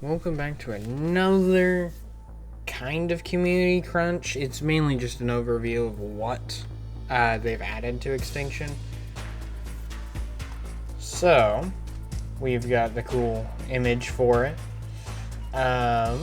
Welcome back to another kind of community crunch. It's mainly just an overview of what they've added to Extinction. So, we've got the cool image for it. But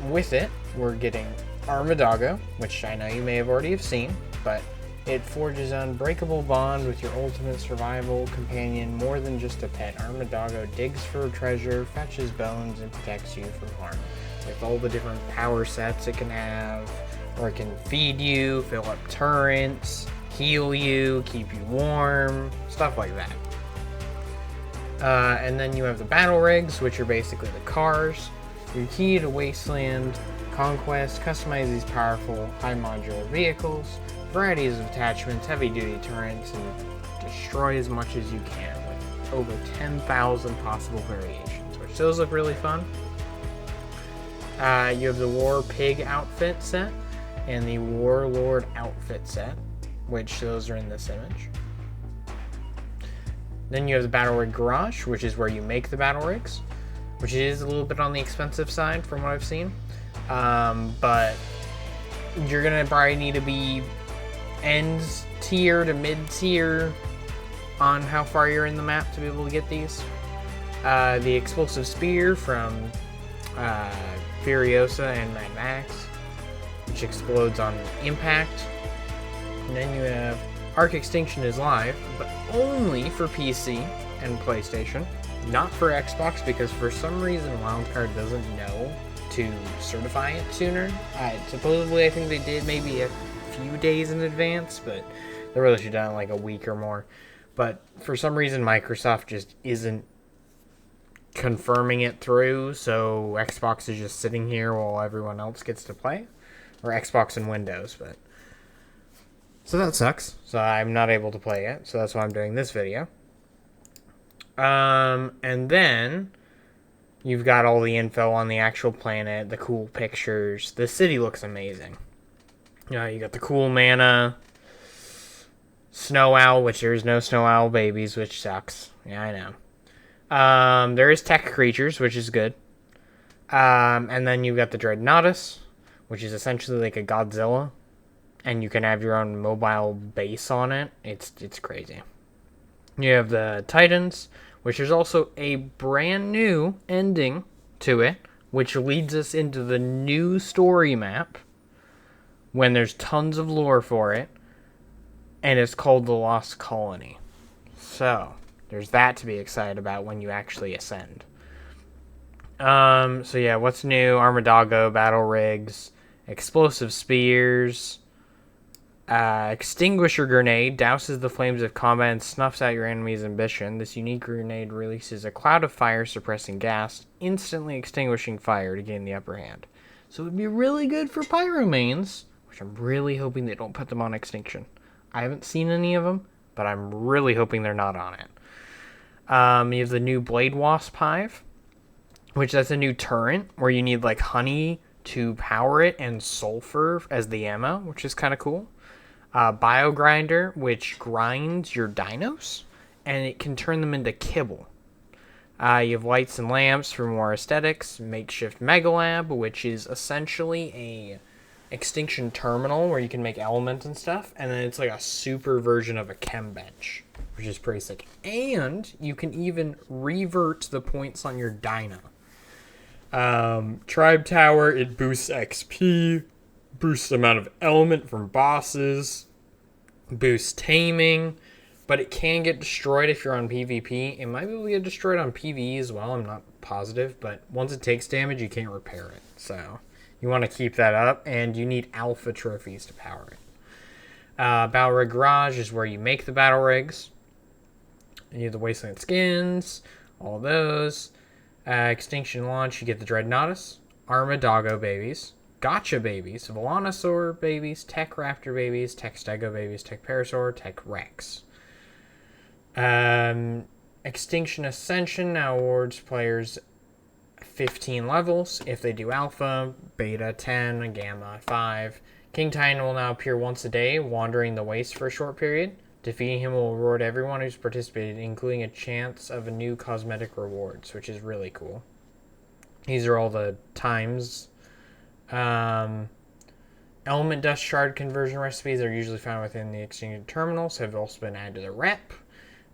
with it, we're getting Armadago, which I know you may have already have seen, but it forges an unbreakable bond with your ultimate survival companion more than just a pet. Armadago digs for treasure, fetches bones, and protects you from harm. With all the different power sets it can have, or it can feed you, fill up turrets, heal you, keep you warm, stuff like that. And then you have the battle rigs, which are basically the cars. Your key to Wasteland Conquest, customize these powerful, high modular vehicles, varieties of attachments, heavy-duty turrets, and destroy as much as you can with over 10,000 possible variations, which those look really fun. You have the War Pig outfit set and the Warlord outfit set, which those are in this image. Then you have the Battle Rig Garage, which is where you make the battle rigs, which is a little bit on the expensive side from what I've seen. But you're gonna probably need to be end tier to mid tier on how far you're in the map to be able to get these. The explosive spear from Furiosa and Mad Max, which explodes on impact. And then you have Arc Extinction is live, but only for PC and PlayStation, not for Xbox, because for some reason Wildcard doesn't know to certify it sooner. Supposedly I think they did maybe a few days in advance, but they really should have done like a week or more. But for some reason Microsoft just isn't confirming it through, so Xbox is just sitting here while everyone else gets to play, or Xbox and Windows. But so that sucks, so I'm not able to play it, so that's why I'm doing this video. And then you've got all the info on the actual planet, the cool pictures. The city looks amazing. You got the cool mana, Snow Owl, which there's no Snow Owl babies, which sucks. Yeah, I know. There is tech creatures, which is good. And then you've got the Dreadnoughtus, which is essentially like a Godzilla, and you can have your own mobile base on it. It's crazy. You have the Titans, which is also a brand new ending to it, which leads us into the new story map when there's tons of lore for it, and it's called the Lost Colony. So there's that to be excited about when you actually ascend. So yeah, what's new? Armadago, battle rigs, explosive spears, Extinguisher Grenade douses the flames of combat and snuffs out your enemy's ambition. This unique grenade releases a cloud of fire suppressing gas, instantly extinguishing fire to gain the upper hand. So it would be really good for pyromanes, which I'm really hoping they don't put them on Extinction. I haven't seen any of them, but I'm really hoping they're not on it. You have the new Blade Wasp Hive, which that's a new turret where you need like honey to power it and sulfur as the ammo, which is kind of cool. Bio Grinder, which grinds your dinos, and it can turn them into kibble. You have lights and lamps for more aesthetics. Makeshift Mega Lab, which is essentially a Extinction terminal where you can make element and stuff, and then it's like a super version of a chem bench, which is pretty sick. And you can even revert the points on your dino. Tribe Tower, it boosts XP, boosts the amount of element from bosses, boosts taming, but it can get destroyed if you're on PvP. It might be able to get destroyed on PvE as well, I'm not positive, but once it takes damage, you can't repair it. So you want to keep that up, and you need alpha trophies to power it. Battle Rig Garage is where you make the battle rigs. You have the Wasteland skins, all those. Extinction launch, you get the Dreadnoughtus, Armadago babies, Gotcha babies, Volanosaur babies, Tech Raptor babies, Tech Stego babies, Tech Parasaur, Tech Rex. Extinction Ascension now awards players 15 levels if they do Alpha, Beta 10, Gamma 5. King Titan will now appear once a day, wandering the waste for a short period. Defeating him will reward everyone who's participated, including a chance of a new cosmetic rewards, which is really cool. These are all the times. Element dust shard conversion recipes are usually found within the exchanged terminals, have also been added to the rep.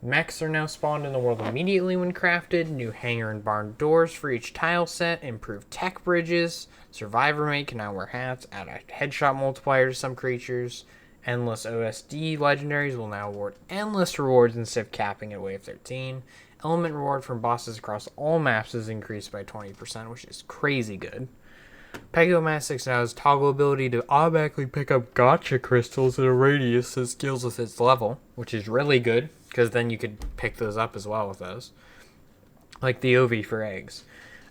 Mechs are now spawned in the world immediately when crafted. New hangar and barn doors for each tile set. Improved tech bridges. Survivor mate can now wear hats. Add a headshot multiplier to some creatures. Endless OSD legendaries will now award endless rewards instead of capping at wave 13. Element reward from bosses across all maps is increased by 20%, which is crazy good. Pegomastics now has toggle ability to automatically pick up gotcha crystals in a radius that scales with its level, which is really good, because then you could pick those up as well with those. Like the OV for eggs.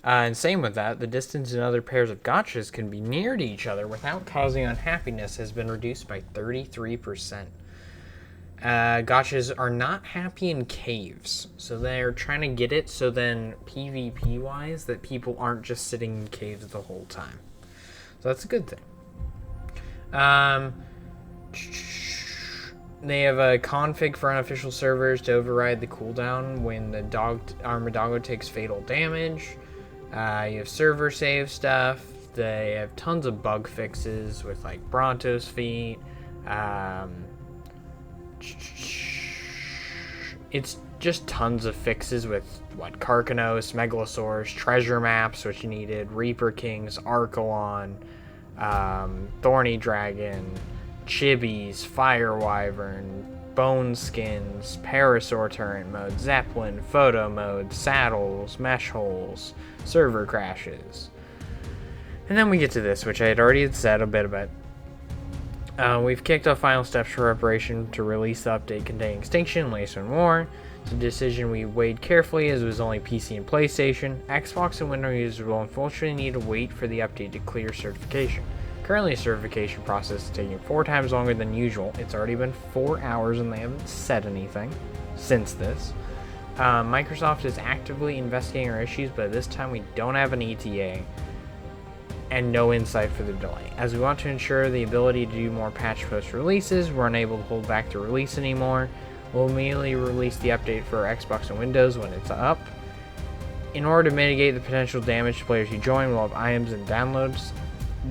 And same with that, the distance in other pairs of gotchas can be near to each other without causing unhappiness has been reduced by 33%. Gotchas are not happy in caves, so they're trying to get it so then PvP wise that people aren't just sitting in caves the whole time. So that's a good thing. They have a config for unofficial servers to override the cooldown when the Armadillo takes fatal damage. You have server save stuff. They have tons of bug fixes with like Bronto's feet. It's just tons of fixes with what Karkanos, Megalosaurus, treasure maps, which you needed, Reaper Kings, Archelon, Thorny Dragon, Chibis, Fire Wyvern, Bone Skins, Parasaur Turret mode, Zeppelin, Photo mode, Saddles, Mesh Holes, Server crashes. And then we get to this, which I had already said a bit about. We've kicked off final steps for preparation to release the update containing Extinction, Lace and War. It's a decision we weighed carefully as it was only PC and PlayStation. Xbox and Windows users will unfortunately need to wait for the update to clear certification. Currently, the certification process is taking 4 times longer than usual. It's already been 4 hours and they haven't said anything since this. Microsoft is actively investigating our issues, but this time we don't have an ETA and no insight for the delay. As we want to ensure the ability to do more patch post releases, we're unable to hold back the release anymore. We'll immediately release the update for Xbox and Windows when it's up. In order to mitigate the potential damage to players who join, we'll have items and downloads,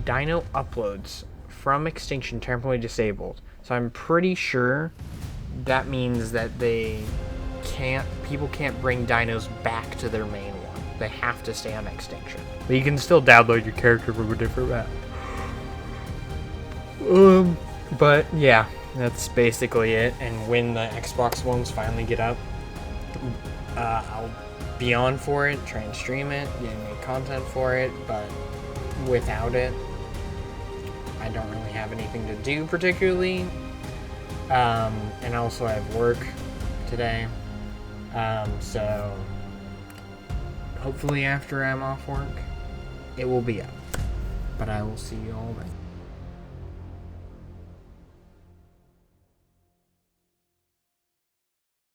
dino uploads from Extinction temporarily disabled. So I'm pretty sure that means that people can't bring dinos back to their main one. They have to stay on Extinction. But you can still download your character from a different map. But yeah, that's basically it. And when the Xbox ones finally get up, I'll be on for it, try and stream it, make content for it, but without it, I don't really have anything to do particularly. And also I have work today. So hopefully after I'm off work, it will be up. But I will see you all then.